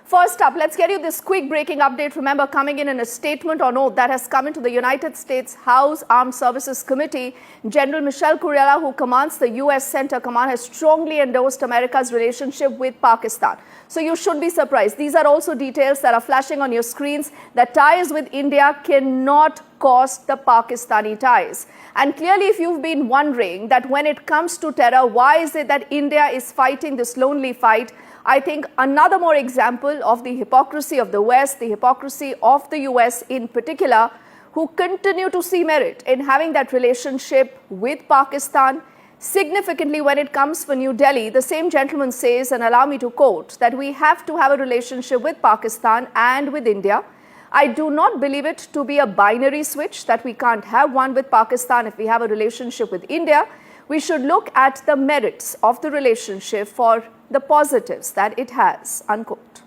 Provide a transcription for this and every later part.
First up, let's get you this quick breaking update. Remember, coming in a statement on oath that has come into the United States House Armed Services Committee, General Michelle Kurilla, who commands the U.S. CENTCOM, has strongly endorsed America's relationship with Pakistan. So you should be surprised. These are also details that are flashing on your screens, that ties with India cannot cost the Pakistani ties. And clearly, if you've been wondering that when it comes to terror, why is it that India is fighting this lonely fight, I think another more example of the hypocrisy of the West, the hypocrisy of the US in particular, who continue to see merit in having that relationship with Pakistan. Significantly, when it comes for New Delhi, the same gentleman says, and allow me to quote, that we have to have a relationship with Pakistan and with India. I do not believe it to be a binary switch, that we can't have one with Pakistan if we have a relationship with India. We should look at the merits of the relationship for the positives that it has, unquote.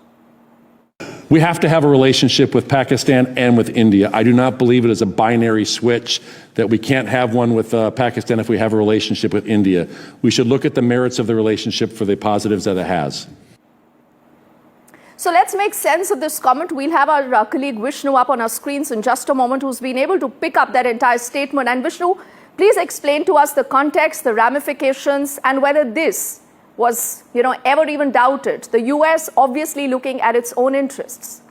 We have to have a relationship with Pakistan and with India. I do not believe it is a binary switch, that we can't have one with Pakistan if we have a relationship with India. We should look at the merits of the relationship for the positives that it has. So let's make sense of this comment. We'll have our colleague Vishnu up on our screens in just a moment, who's been able to pick up that entire statement. And Vishnu, please explain to us the context, the ramifications, and whether this was, ever even doubted. The US obviously looking at its own interests.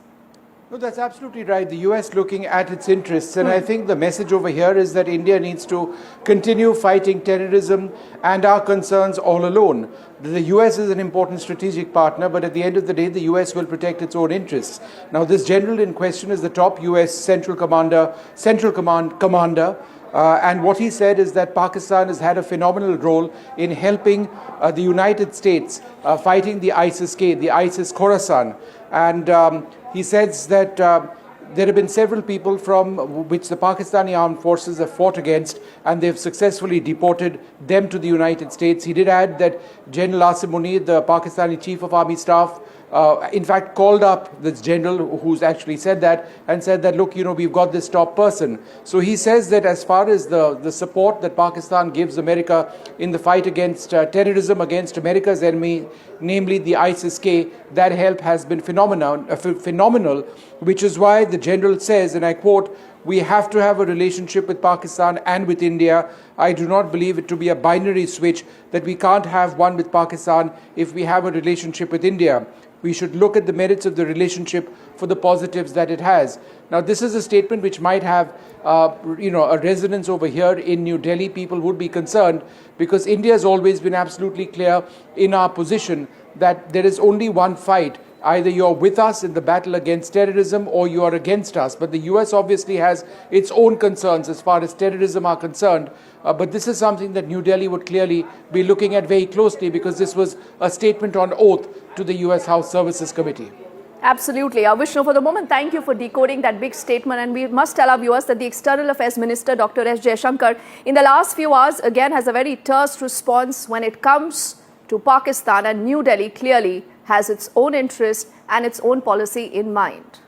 No, that's absolutely right. The US looking at its interests. And I think the message over here is that India needs to continue fighting terrorism and our concerns all alone. The US is an important strategic partner, but at the end of the day, the US will protect its own interests. Now, this general in question is the top US Central Command commander. And what he said is that Pakistan has had a phenomenal role in helping the United States fighting the ISIS-K, the ISIS Khorasan. And he says that there have been several people from which the Pakistani armed forces have fought against, and they've successfully deported them to the United States. He did add that General Asim Munir, the Pakistani Chief of Army Staff, in fact called up this general who's actually said that and said that, look, we've got this top person. So he says that as far as the support that Pakistan gives America in the fight against terrorism, against America's enemy, namely the ISIS-K, that help has been phenomenal, which is why the general says, and I quote, "We have to have a relationship with Pakistan and with India. I do not believe it to be a binary switch, that we can't have one with Pakistan if we have a relationship with India. We should look at the merits of the relationship for the positives that it has." Now, this is a statement which might have, a resonance over here in New Delhi. People would be concerned because India has always been absolutely clear in our position that there is only one fight. Either you're with us in the battle against terrorism or you are against us. But the US obviously has its own concerns as far as terrorism are concerned. But this is something that New Delhi would clearly be looking at very closely, because this was a statement on oath to the US House Services Committee. Absolutely. Vishnu, for the moment, thank you for decoding that big statement. And we must tell our viewers that the External Affairs Minister, Dr. S. Jaishankar, in the last few hours, again, has a very terse response when it comes to Pakistan, and New Delhi clearly has its own interest and its own policy in mind.